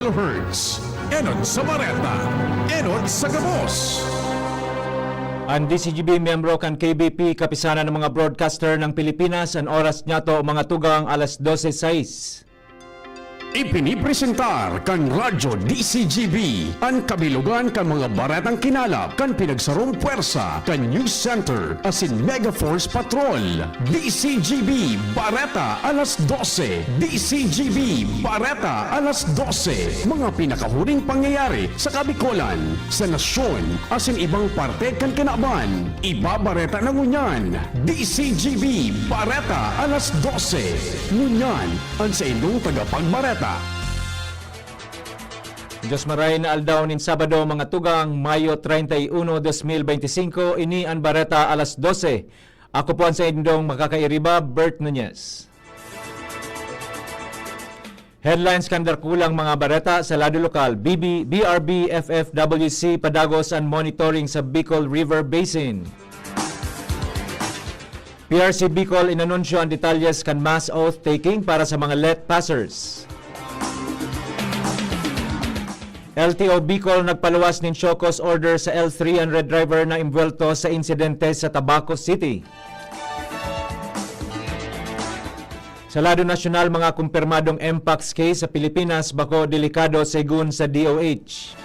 Hertz, Enod sa Bareta, Enod sa Gabos. Ang DCGB miyembro kan KBP kapisanan ng mga broadcaster ng Pilipinas ang oras niya to mga tugang alas 12:06. Ipinipresentar kan Radyo DCGB ang kabilugan kan mga baretang kinalap kan pinagsarong puwersa kan News Center asin Megaforce Patrol. DCGB Bareta alas 12. DCGB Bareta alas 12. Mga pinakahuling pangyayari sa Kabikolan, sa nasyon asin ibang parte kan kinaban. Ibabareta na ngunyan. DCGB Bareta alas 12. Ngunyan ang sa inyong tagapagbareta. Diyos maray na aldaw nin Sabado mga tugang Mayo 31, 2025 ini ang Bareta alas 12. Ako po ang sa inyong makakairiba, Bert Nunez. Headlines kandar kulang mga bareta sa lado lokal. BRB FFWC padagos ang monitoring sa Bicol River Basin. PRC Bicol inanunsyo ang detalyes kan mass oath taking para sa mga let passers. LTO Bicol nagpaluwas nin show cause order sa L300 driver na imbuelto sa insidente sa Tabaco City. Sa lado nasyonal, mga kumpirmadong Mpox case sa Pilipinas bako delikado segun sa DOH.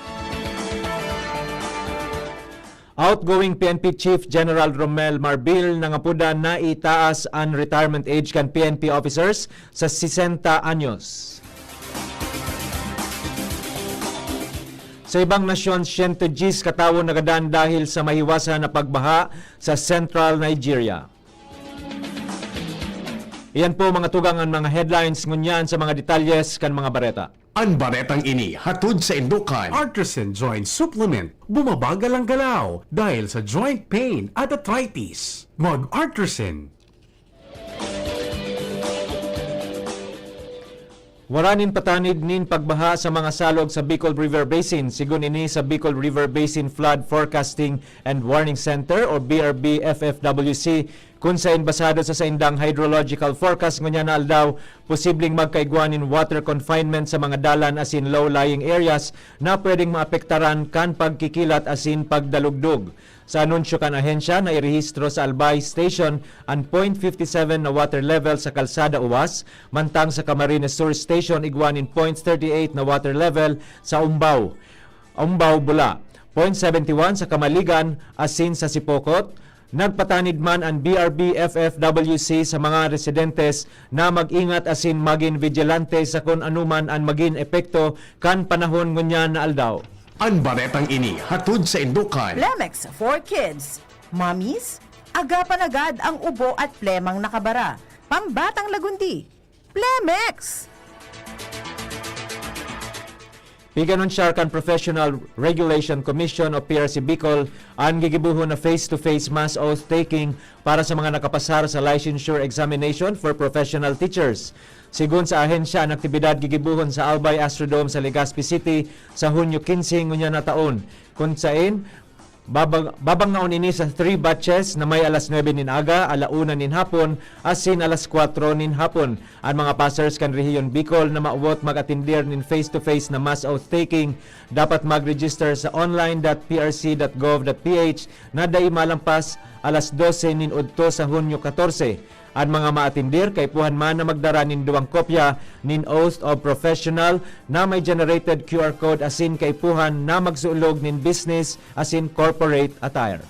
Outgoing PNP Chief General Romel Marbil nangapuda na itaas ang retirement age kan PNP officers sa 60 anyos. Sa ibang nasyon, 110 katawo nagadaan dahil sa mahiwasan na pagbaha sa Central Nigeria. Iyan po mga tugang ang mga headlines ngunyan sa mga detalyes kan mga bareta. Ang baretang ini hatod sa Indukan. Artisan Joint Supplement. Bumabagal ang galaw dahil sa joint pain at arthritis. Mag-Artisan. Waranin patanid nin pagbaha sa mga salog sa Bicol River Basin. Sigun ini sa Bicol River Basin Flood Forecasting and Warning Center o BRB FFWC kung sa basado sa saindang hydrological forecast ngunya na aldaw posibleng magkaigwanin water confinement sa mga dalan asin low-lying areas na pwedeng maapektaran kan pagkikilat asin pagdalugdog. Sa anunsyo kan ahensya na irehistro sa Albay Station ang 0.57 na water level sa Kalsada Uwas, mantang sa Camarines Sur Station igwanin 0.38 na water level sa Umbao, Bula, 0.71 sa Kamaligan asin sa Sipokot. Nagpatanid man ang BRB FFWC sa mga residentes na mag-ingat asin maging vigilante sa kung anuman ang maging epekto kan panahon ngunyan na aldaw. Ang baretang ini hatod sa Indukan. Plemex for Kids. Mommies, agapan agad ang ubo at plemang nakabara. Pambatang lagundi. Plemex! Piganunsiyar kan Professional Regulation Commission o PRC Bicol ang gigibuhon na face-to-face mass oath taking para sa mga nakapasar sa licensure examination for professional teachers. Sigun sa ahensya, ang aktibidad gigibuhon sa Albay Astrodome sa Legazpi City sa Hunyo 15 ngunya na taon. Kung sain, babangnaon ini sa 3 batches na may alas 9 nin aga, alauna nin hapon, asin alas 4 nin hapon. Ang mga passers kan Rehiyon Bicol na mauwot mag-atindir nin face-to-face na mass oath taking dapat mag-register sa online.prc.gov.ph na day malampas alas 12 nin udto sa Hunyo 14. Ang mga maatindir kay puhan man na magdara nin 2 kopya nin Oath of Professional na may generated QR code asin kay puhan na magsulog nin business asin corporate attire.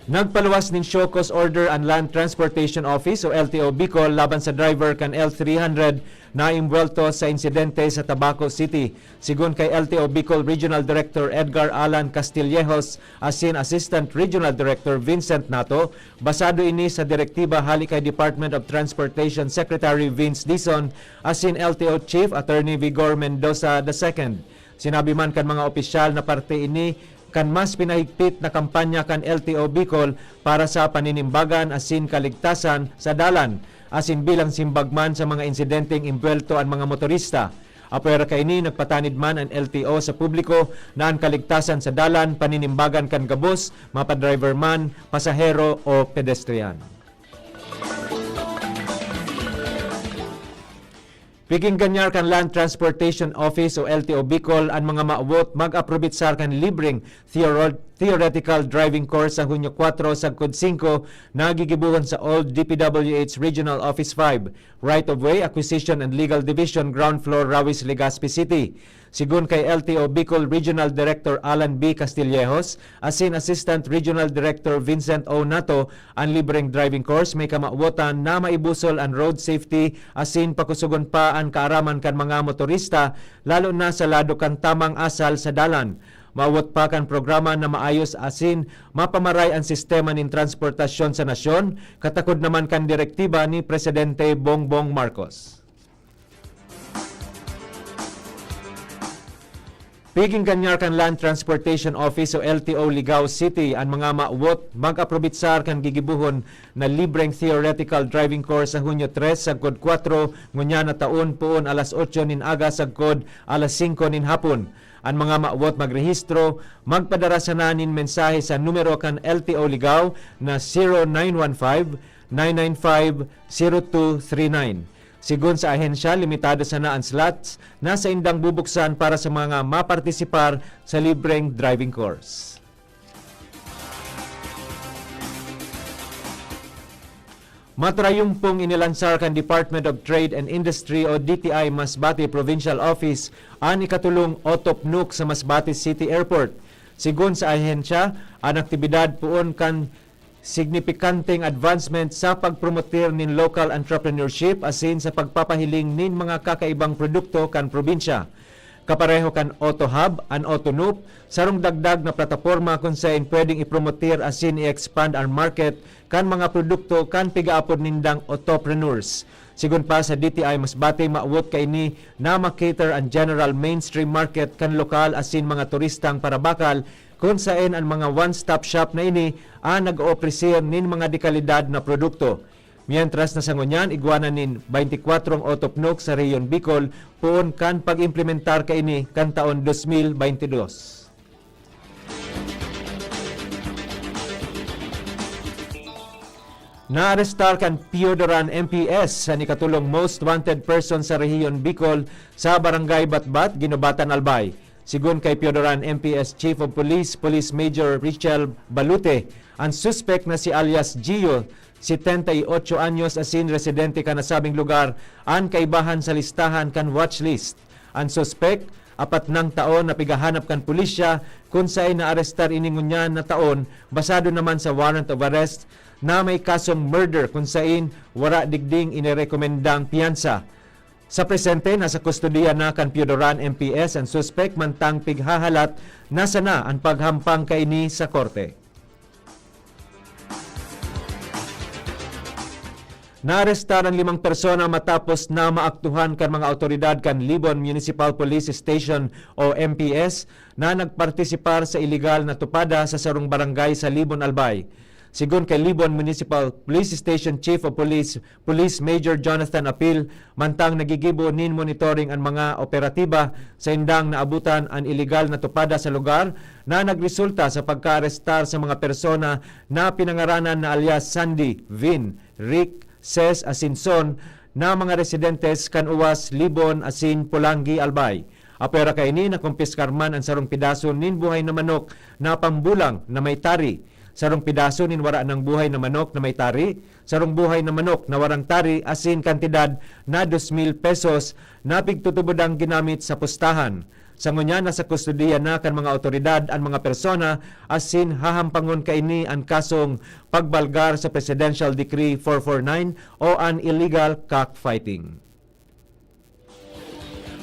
Nagpaluwas nin show cause order ang Land Transportation Office o LTO Bicol laban sa driver kan L300 na imbuelto sa insidente sa Tabaco City. Sigun kay LTO Bicol Regional Director Edgar Alan Castillejos asin Assistant Regional Director Vincent Nato, basado ini sa direktiba hali kay Department of Transportation Secretary Vince Dizon asin LTO Chief Attorney Vigor Mendoza II. Sinabi man kan mga opisyal na parte ini kan mas pinahigpit na kampanya kan LTO Bicol para sa paninimbagan asin kaligtasan sa dalan asin bilang simbagman sa mga insidenteng imbuelto ang mga motorista. Apero kaini nagpatanid man ang LTO sa publiko na ang kaligtasan sa dalan paninimbagan kan gabos, mapadriver man, pasahero o pedestrian. Piging ganyar kan Land Transportation Office o LTO Bicol ang mga maawot mag-aprobitsar kan libreng theoretical driving course sa Hunyo 4 sagkod 5 na gigibuhon sa Old DPWH Regional Office 5, Right-of-Way, Acquisition and Legal Division, Ground Floor, Rawis, Legazpi City. Sigun kay LTO Bicol Regional Director Alan B. Castillejos, asin Assistant Regional Director Vincent O. Nato, ang libreng driving course may kamauwotan na maibusol ang road safety asin pakusugon pa ang kaaraman kan mga motorista lalo na sa lado kan tamang asal sa dalan. Maawot pa kan programa na maayos asin mapamaray ang sistema ng transportasyon sa nasyon, katakod naman kan direktiba ni Presidente Bongbong Marcos. Piging ganyar kan Land Transportation Office o LTO Ligao City ang mga maawot mag-aprobitsar kan gigibuhon na libreng theoretical driving course sa Hunyo 3 sagkod 4 ngunya na taon puon alas 8 nin aga sagkod alas 5 nin hapon. Ang mga maawot magrehistro magpadara sa nanin mensahe sa numero kan LTO Ligao na 0915-995-0239. Sigun sa ahensya, limitado sana ang slots na sa indang bubuksan para sa mga mapartisipar sa libreng driving course. Matrayumpong inilansar kan Department of Trade and Industry o DTI Masbate Provincial Office ang ikatulong Otopnuk sa Masbate City Airport. Sigun sa ahensya, ang aktibidad puon kan signifikanteng advancement sa pagpromoter nin local entrepreneurship asin sa pagpapahiling nin mga kakaibang produkto kan probinsya. Kapareho kan Auto Hub, an Autonoop, sarong dagdag na plataporma kung saan pwedeng ipromoter asin i-expand ang market kan mga produkto kan pigaapod nindang autopreneurs. Sigun pa sa DTI Masbate, maawot kay ni na makater ang general mainstream market kan lokal asin mga turistang parabakal kung saan ang mga one-stop shop na ini ang nag-opresir nin mga dekalidad na produkto. Mientras na sa ngunyan, igwana nin 24 Otopnuk sa Rehiyon Bicol puon kan pag-implementar ka ini kan taon 2022. Naarestar kan Piodoran MPS sa nikatulong most wanted person sa Rehiyon Bicol sa Barangay Batbat, Ginobatan, Albay. Sigun kay Piodoran MPS Chief of Police, Police Major Richel Balute, ang suspect na si alias Gio, 78 anyos asin residente ka nasabing lugar, ang kaibahan sa listahan kan watchlist. Ang suspect, 4 taon na pigahanap kan pulisya kung saan naarestar iningunyan na taon, basado naman sa warrant of arrest na may kasong murder kung saan wara digding inirekomendang piyansa. Sa presente, nasa kustodiya na kan Piodoran MPS ang suspect mantang pighahalat nasa na ang paghampang kaini sa korte. Naarestar ang 5 persona matapos na maaktuhan kan mga otoridad kan Libon Municipal Police Station o MPS na nagpartisipar sa iligal na tupada sa sarong barangay sa Libon, Albay. Sigun kay Libon Municipal Police Station Chief of Police, Police Major Jonathan Apil, mantang nagigibo nin monitoring ang mga operatiba sa indang naabutan ang iligal na tupada sa lugar na nagresulta sa pagka-arestar sa mga persona na pinangaranan na alias Sandy, Vin, Rick, Ses, Asinson na mga residentes kan uwas Libon, asin Pulangi, Albay. Apera kay ni na kumpiskar man ang sarong pidaso nin buhay na manok na pambulang na may tari. Sarong pidaso nin wara ng buhay na manok na may tari, sarong buhay na manok na warang tari asin kantidad na 2,000 pesos na pigtutubodang ginamit sa pustahan. Sa ngunya nasa kustodiya na kan mga otoridad ang mga persona asin hahampangon kaini ang kasong pagbalgar sa Presidential Decree 449 o an illegal cockfighting.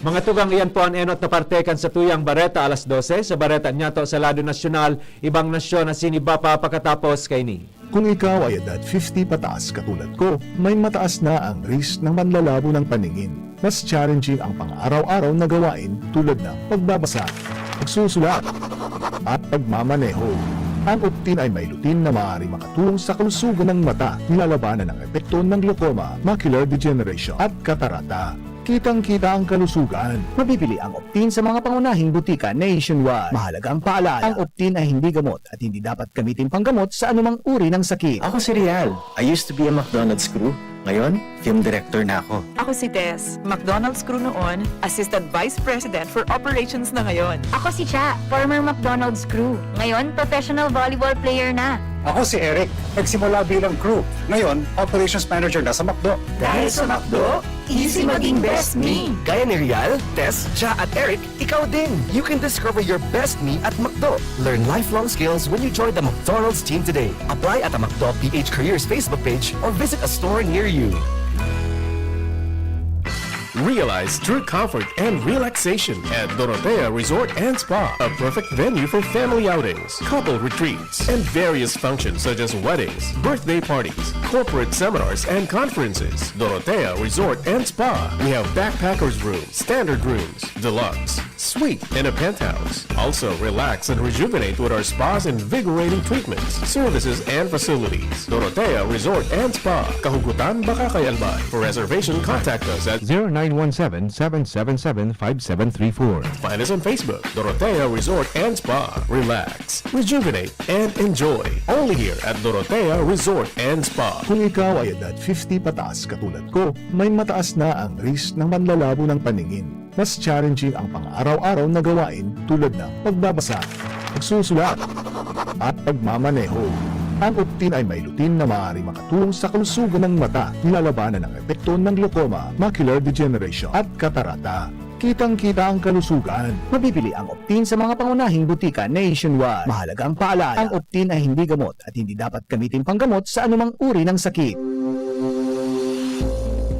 Mga tugang iyan po ang enot na parte kan sa tuyang Bareta alas 12 sa Bareta Nyato sa Lado Nasyonal, ibang nasyon na siniba pa pagkatapos kay ni. Kung ikaw ay edad 50 pataas katulad ko, may mataas na ang risk ng manlalabo ng paningin. Mas challenging ang pang-araw-araw na gawain tulad ng pagbabasa, pagsusulat, at pagmamaneho. Ang Optin ay may lutin na maaari makatulong sa kalusugan ng mata, nilalabanan ng epekto ng glaucoma, macular degeneration at katarata. Kitang-kita ang kalusugan. Mabibili ang Optin sa mga pangunahing butika nationwide. Mahalagang paalala, ang Optin ay hindi gamot at hindi dapat gamitin panggamot sa anumang uri ng sakit. Ako si Rial. I used to be a McDonald's crew. Ngayon, film director na ako. Ako si Tess, McDonald's crew noon, Assistant Vice President for Operations na ngayon. Ako si Cha, former McDonald's crew. Ngayon, professional volleyball player na. Ako si Eric, nagsimula bilang crew. Ngayon, operations manager na sa McDo. Dahil sa McDo, easy maging best me. Gaya ni Rial, Tess, Cha at Eric, ikaw din. You can discover your best me at McDo. Learn lifelong skills when you join the McDonald's team today. Apply at the McDo PH Careers Facebook page or visit a store near you. Realize true comfort and relaxation at Dorotea Resort and Spa, a perfect venue for family outings, couple retreats, and various functions such as weddings, birthday parties, corporate seminars, and conferences. Dorotea Resort and Spa. We have backpackers rooms, standard rooms, deluxe, suite, and a penthouse. Also, relax and rejuvenate with our spas and invigorating treatments, services, and facilities. Dorotea Resort and Spa, Kahugutan, Bakakay, Albay. For reservation, contact us at 0917-777-5734. Find us on Facebook, Dorotea Resort and Spa. Relax, rejuvenate, and enjoy. Only here at Dorotea Resort and Spa. Kung ikaw ay edad 50 pataas katulad ko, may mataas na ang risk ng manlalabo ng paningin. Mas challenging ang pang-araw-araw na gawain tulad ng pagbabasa, pagsusulat, at pagmamaneho. Ang Optin ay may lutin na maaari makatulong sa kalusugan ng mata, nilalabanan ng epekto ng glaucoma, macular degeneration at katarata. Kitang-kita ang kalusugan. Mabibili ang Optin sa mga pangunahing butika nationwide. Mahalaga ang paalala, ang Optin ay hindi gamot at hindi dapat gamitin panggamot sa anumang uri ng sakit.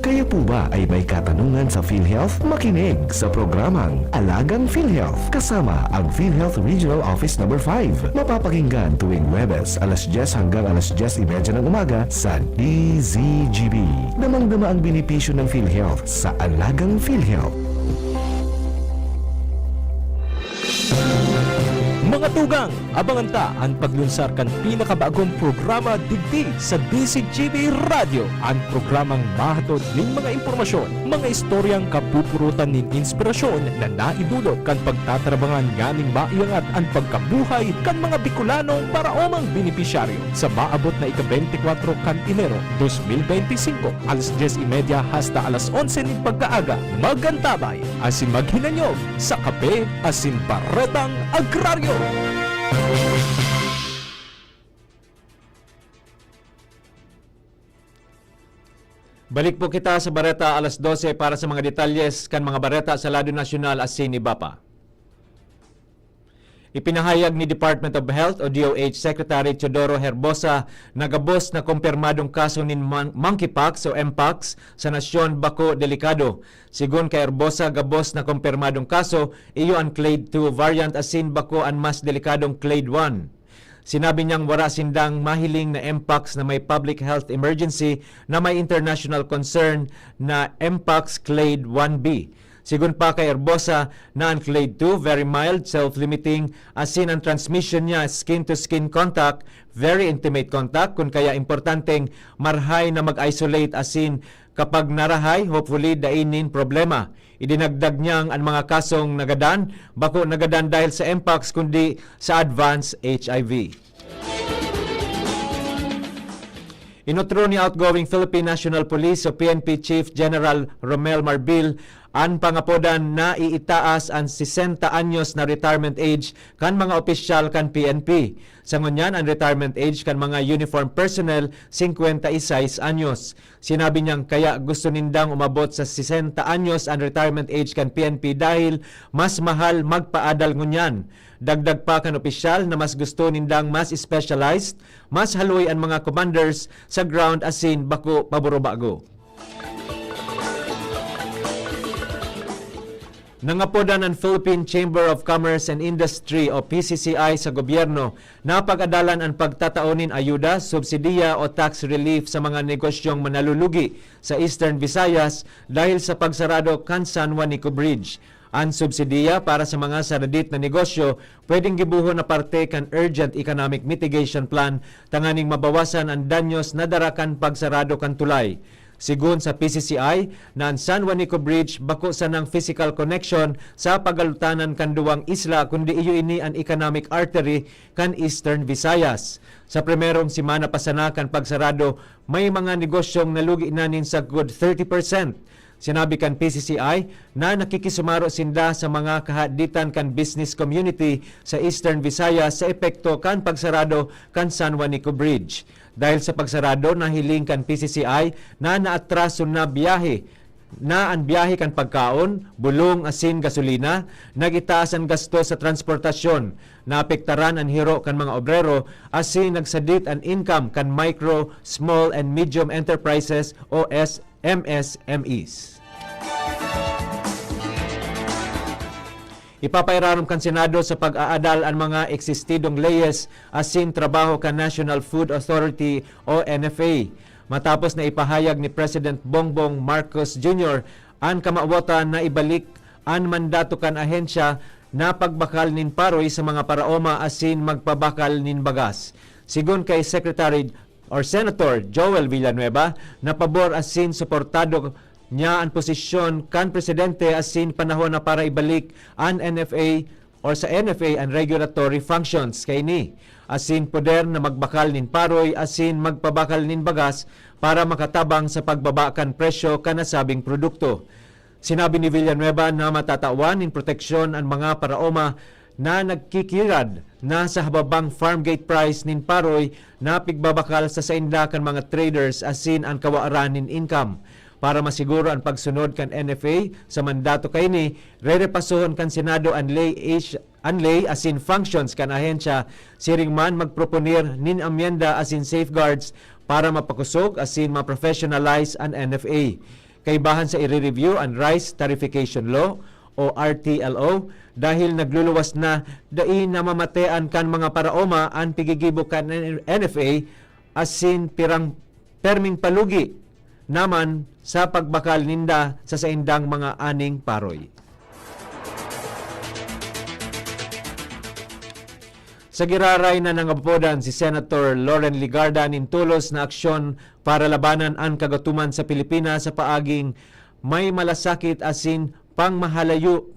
Kayo po ba ay may katanungan sa PhilHealth? Makinig sa programang Alagang PhilHealth kasama ang PhilHealth Regional Office No. 5. Mapapakinggan tuwing Huwebes alas 10 hanggang alas 10:30 ng umaga sa DZGB. Damang-dama ang benepisyo ng PhilHealth sa Alagang PhilHealth. Mga tugang, abangan ta ang paglunsar kan pinakabagong programa digdi sa DCGB Radio. Ang programang mahatod ning mga impormasyon, mga istoryang kapupurutan ning inspirasyon na naidulot kan pagtatrabangan nganing maiangat ang pagkabuhay kan mga Bicolanong para omang benepisyaryo sa maabot na ika-24 kan Enero 2025 alas 10:30 hasta alas 11 ning pagkaaga. Magantabay asin maghinanyog sa kape asin baretang agraryo. Balik po kita sa Bareta alas 12 para sa mga detalles kan mga bareta sa lado nasyonal asin iba pa. Ipinahayag ni Department of Health o DOH Secretary Teodoro Herbosa na gabos na kumpirmadong kaso ni monkeypox o Mpox sa nasyon bako delikado. Sigon kay Herbosa, gabos na kumpirmadong kaso iyo ang clade 2 variant asin bako ang mas delikadong clade 1. Sinabi niyang wala sindang mahiling na Mpox na may public health emergency na may international concern na Mpox clade 1B. Sigun pa kay Herbosa na ang clade 2, very mild, self-limiting, asin ang transmission niya skin-to-skin contact, very intimate contact, kung kaya importanteng marhay na mag-isolate asin kapag narahay, hopefully dainin problema. Idinagdag niyang ang mga kasong nagadan, bako nagadan dahil sa Mpox kundi sa advanced HIV. Inutro ni outgoing Philippine National Police o PNP Chief General Romel Marbil ang pangapodan na iitaas ang 60 anyos na retirement age kan mga opisyal kan PNP. Sa ngunyan, ang retirement age kan mga uniform personnel 56 anyos. Sinabi niyang kaya gusto nindang umabot sa 60 anyos ang retirement age kan PNP dahil mas mahal magpaadal ngunyan. Dagdag pa kan opisyal na mas gusto nindang mas specialized, mas haloy ang mga commanders sa ground asin bako paburobago. Nangapodan ang Philippine Chamber of Commerce and Industry o PCCI sa gobyerno na pag-adalan ang pagtataonin ayuda, subsidiya o tax relief sa mga negosyong manalulugi sa Eastern Visayas dahil sa pagsarado kan San Juanico Bridge. Ang subsidiya para sa mga saradit na negosyo pwedeng gibuho na parte kan Urgent Economic Mitigation Plan tanganing mabawasan ang danyos na darakan pagsarado kan tulay. Sigun sa PCCI, na ang San Juanico Bridge bako sa ng physical connection sa pagalutanan kan duwang isla kundi iyo ini ang economic artery kan Eastern Visayas. Sa primerong simana pasana kan pagsarado, may mga negosyong nalugi nanin sa good 30%. Sinabi kan PCCI na nakikisumaro sinda sa mga kahaditan kan business community sa Eastern Visayas sa epekto kan pagsarado kan San Juanico Bridge. Dahil sa pagsarado, nahiling kan PCCI na naatraso na biyahe na ang biyahe kan pagkaon, bulong, asin, gasolina, nagitaas ang gasto sa transportasyon, naapektaran ang hiro kan mga obrero, asin nagsadit ang income kan micro, small and medium enterprises o MSMEs. Ipapairarom kan Senado sa pag-aadal ang mga eksistidong leyes asin trabaho kan National Food Authority o NFA. Matapos na ipahayag ni President Bongbong Marcos Jr. ang kamawatan na ibalik ang mandato kan ahensya na pagbakal nin paroy sa mga paraoma asin magpabakal nin bagas. Sigun kay Secretary or Senator Joel Villanueva, na pabor asin suportado niya ang posisyon kan presidente asin panahon na para ibalik ang NFA or sa NFA ang regulatory functions kay ni asin poder na magbakal nin paroy asin magpabakal nin bagas para makatabang sa pagbaba kan presyo kan nasabing produkto. Sinabi ni Villanueva na matatawan nin proteksyon ang mga paraoma na nagkikirad na sa hababang farm gate price nin paroy na pigbabakal sa sainda kan mga traders asin ang kawaaran nin income. Para masiguro ang pagsunod kan NFA sa mandato kay ni, rerepasohon kan Senado ang lay asin functions kan ahensya, siring man magproponir nin amyenda asin safeguards para mapakusog asin ma-professionalize ang NFA. Kaibahan sa i-review ang Rice Tarification Law o RTLO dahil nagluluwas na dai na mamatean kan mga paraoma ang pigigibo kan NFA asin perming palugi naman sa pagbakal ninda sa saindang mga aning paroy. Sa giraray na nangapodan si Senator Loren Legarda nintulos na aksyon para labanan ang kagatuman sa Pilipinas sa paaging may malasakit asin pangmahaluyan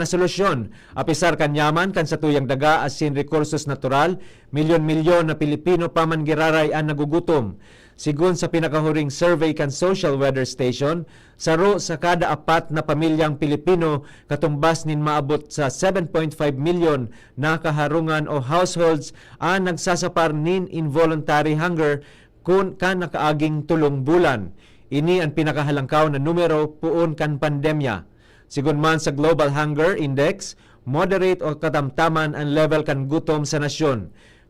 na solusyon. Apisar kanyaman kan sa tuyang daga asin rekursos natural, milyon-milyon na Pilipino paman giraray ang nagugutom. Sigun sa pinakahuring survey kan Social Weather Station, saro sa kada 4 na pamilyang Pilipino katumbas nin maabot sa 7.5 milyon na kaharungan o households ang nagsasapar nin involuntary hunger kung kan nakaaging 3 bulan. Ini ang pinakahalangkaw na numero puon kan pandemya. Sigun man sa Global Hunger Index, moderate o katamtaman ang level kan gutom sa nasyon.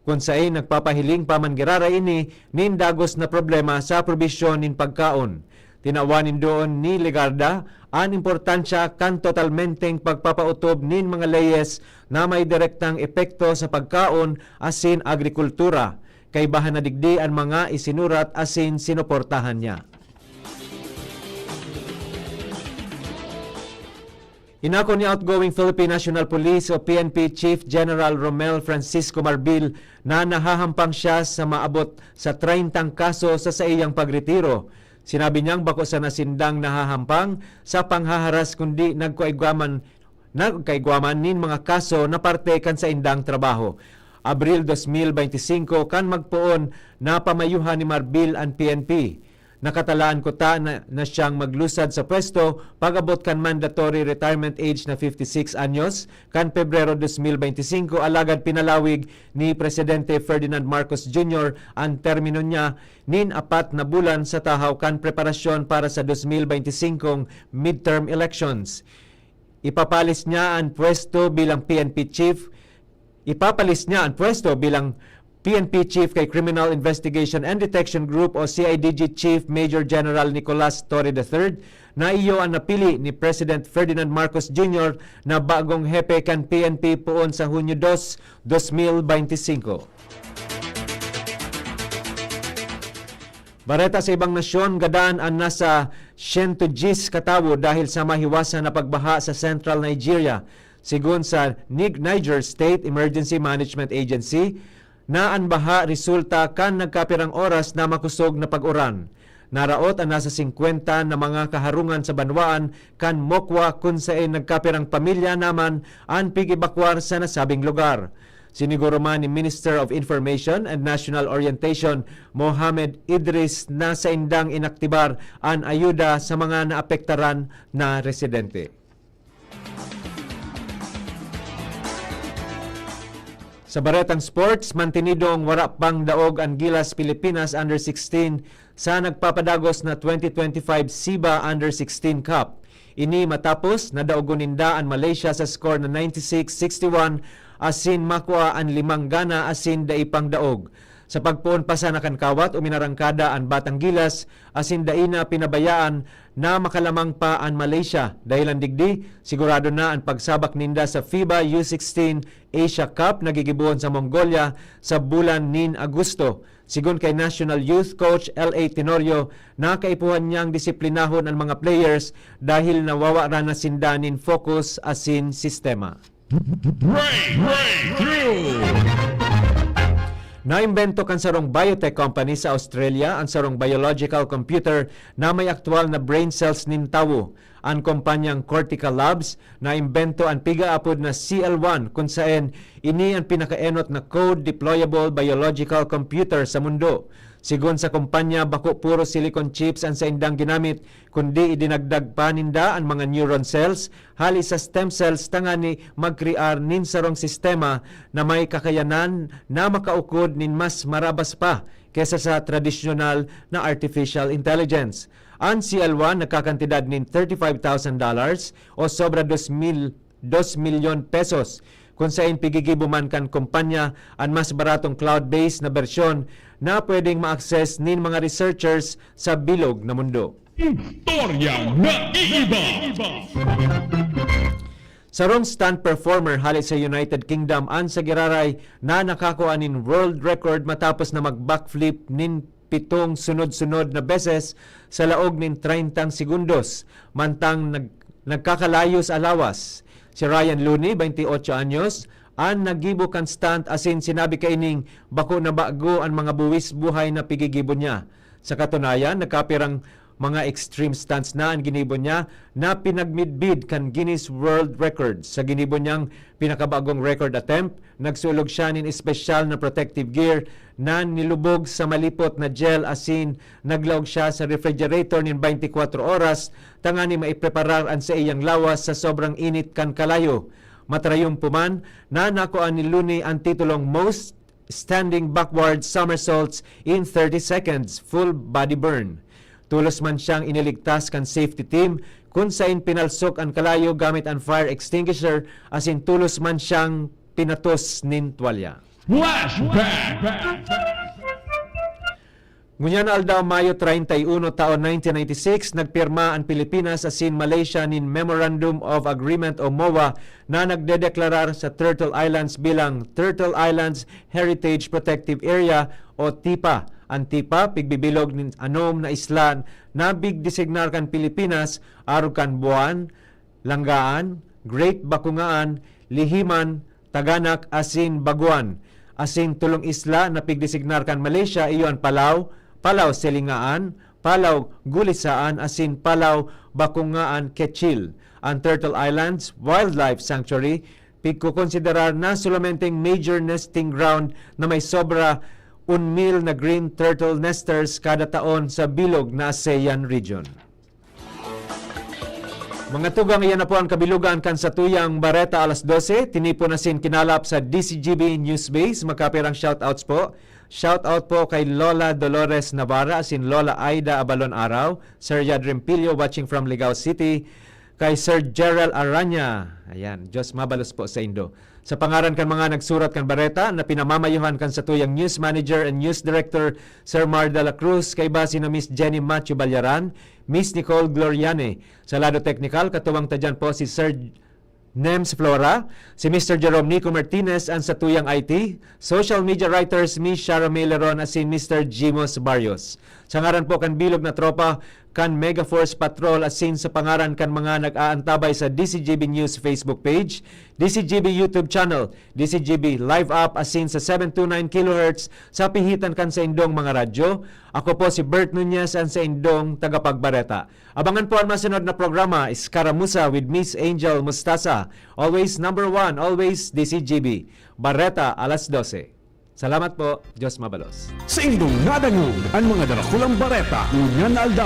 Kung sa'y nagpapahiling paman girara ini nin dagos na problema sa probisyon nin pagkaon. Tinawanin doon ni Legarda ang importansya kan totalmenteng pagpapautob nin mga leyes na may direktang epekto sa pagkaon asin agrikultura. Kaibahan na digdi ang mga isinurat asin sinuportahan niya. Inako ni outgoing Philippine National Police o PNP Chief General Romel Francisco Marbil na nahahampang siya sa maabot sa 30 kaso sa iyang pagretiro. Sinabi niyang bako sa nasindang nahahampang sa panghaharas kundi nagkaigwaman nin mga kaso na parte kan sa indang trabaho. Abril 2025 kan magpuon na pamayuhan ni Marbil ang PNP. Nakatalaan ko ta na siyang maglusad sa pwesto pag-abot kan mandatory retirement age na 56 anyos kan Pebrero 2025 alagad pinalawig ni Presidente Ferdinand Marcos Jr. ang termino niya nin 4 na bulan sa tahaw kan preparasyon para sa 2025 midterm elections. Ipapalis niya ang pwesto bilang PNP Chief kay Criminal Investigation and Detection Group o CIDG Chief Major General Nicolas Torre III na iyo ang napili ni President Ferdinand Marcos Jr. na bagong hepe kan PNP puon sa Hunyo 2, 2025. Bareta sa ibang nasyon, gadaan ang nasa 110 katawo dahil sa mahiwasan na pagbaha sa Central Nigeria. Sigun sa Niger State Emergency Management Agency, na ang baha resulta kan nagkapirang oras na makusog na pag-uran. Naraot ang nasa 50 na mga kaharungan sa banwaan kan Mokwa kung saan nagkapirang pamilya naman ang pigibakwar sa nasabing lugar. Siniguro man ni Minister of Information and National Orientation Mohamed Idris na sa indang inaktibar ang ayuda sa mga naapektaran na residente. Sa baretang sports, mantinidong wara pang daog ang Gilas Pilipinas Under-16 sa nagpapadagos na 2025 SIBA Under-16 Cup. Ini matapos na daogon ninda ang Malaysia sa score na 96-61 asin makuha ang 5 gana asin daipang daog. Sa pagpuon pa sa nakankawat o minarangkada ang Batang Gilas asin daina pinabayaan na makalamang pa ang Malaysia. Dahilan digdi, sigurado na ang pagsabak ninda sa FIBA U16 Asia Cup na gigibuon sa Mongolia sa bulan nin Agosto. Sigun kay National Youth Coach L.A. Tenorio, nakaipuhan niyang disiplinahon ang mga players dahil nawawa ra na sindanin focus asin sistema. Naimbento kan sarong biotech company sa Australia ang sarong biological computer na may aktual na brain cells nin tawo. Ang kompanyang Cortical Labs naimbento ang pigaapod na CL1 kung saan ini ang pinakaenot na code deployable biological computer sa mundo. Sigon sa kumpanya, bako puro silicon chips ang sa indang ginamit, kundi idinagdag pa ninda ang mga neuron cells, hali sa stem cells tangani magkrear nin sarong sistema na may kakayanan na makaukod nin mas marabas pa kesa sa tradisyonal na artificial intelligence. Ang CL1 nagkakantidad nin $35,000 o sobra 2 milyon pesos. Kung saan pigigibuman kan kumpanya ang mas baratong cloud-based na bersyon na pwedeng ma-access nin mga researchers sa bilog na mundo. Istorya na iiba! Sarong stunt performer hali sa United Kingdom ang sa Giraray na nakakuha nin world record matapos na mag-backflip nin 7 sunod-sunod na beses sa laog nin 30 segundos. Mantang nagkakalayo sa alawas. Si Ryan Looney, 28 anyos, ang nagibo kan stunt asin sinabi kaining bako na bago ang mga buwis buhay na pigigibo niya. Sa katunayan, nagkapirang mga extreme stunts na ang ginibo niya na pinagmidbid kan Guinness World Records. Sa ginibo niyang pinakabagong record attempt, nagsulog siya nin espesyal na protective gear na nilubog sa malipot na gel asin naglaog siya sa refrigerator nin 24 oras tangani maipreparar ang sa iyang lawas sa sobrang init kan kalayo. Matrayong puman na nakuha ni Looney ang titulong Most Standing Backward Somersaults in 30 Seconds Full Body Burn. Tulos man siyang iniligtas kan safety team kung saan pinalsok ang kalayo gamit ang fire extinguisher asin tulos man siyang pinatos nin tuwalya. Flashback! Ngunyan aldaw Mayo 31 taon 1996, nagpirma ang Pilipinas asin Malaysia nin Memorandum of Agreement o MOA na nagdedeklarar sa Turtle Islands bilang Turtle Islands Heritage Protective Area o TIPA. Ang TIPA, pigbibilog nin anom na isla na bigdesignar kan Pilipinas, arog kan Buwan, Langgaan, Great Bakungaan, Lihiman, Taganak, asin Baguan. Asin tulong isla na pigdesignar kan Malaysia, iyon Palau, Palau Selingaan, Palau Gulisaan, asin Palau Bakungaan, Quechil. Ang Turtle Islands Wildlife Sanctuary, pigkukonsiderar na solamenteng major nesting ground na may sobra 1,000 na green turtle nesters kada taon sa bilog na ASEAN region. Mga tugang, iyan na po ang kabilugan kan sa tuyang Bareta alas 12. Tinipo na sin kinalap sa DCGB Newsbase. Magkapirang shoutouts po. Shoutout po kay Lola Dolores Navarra, asin Lola Aida Abalon Araw, Sir Yadrim Pilio watching from Ligao City, kay Sir Gerald Aranya. Ayan, Diyos mabalos po sa Indo. Sa pangaran kan mga nagsurat kan Bareta na pinamamayuhan kan sa tuyang News Manager and News Director Sir Mar de la Cruz, kay base na Miss Jenny Matthew Balyaran, Miss Nicole Gloriane. Sa lado technical, katuwang tadyan po si Sir Nems Flora, si Mr. Jerome Nico Martinez ang sa tuyang IT, social media writers Miss Shara Meleron at si Mr. Jimos Barrios. Sa ngaran po kan bilog na tropa, kan Mega Force Patrol asin sa pangaran kan mga nag-aantabay sa DCGB News Facebook page, DCGB YouTube channel, DCGB Live App asin sa 729 kHz sa pihitan kan sa indong mga radyo. Ako po si Bert Nunez ang sa indong tagapagbareta. Abangan po ang masunod na programa, Iskaramusa with Miss Angel Mustasa. Always number 1, always DCGB. Bareta, alas 12. Salamat po. Diyos mabalos. Sa indong nadangog ang mga darakulang bareta, unyan alda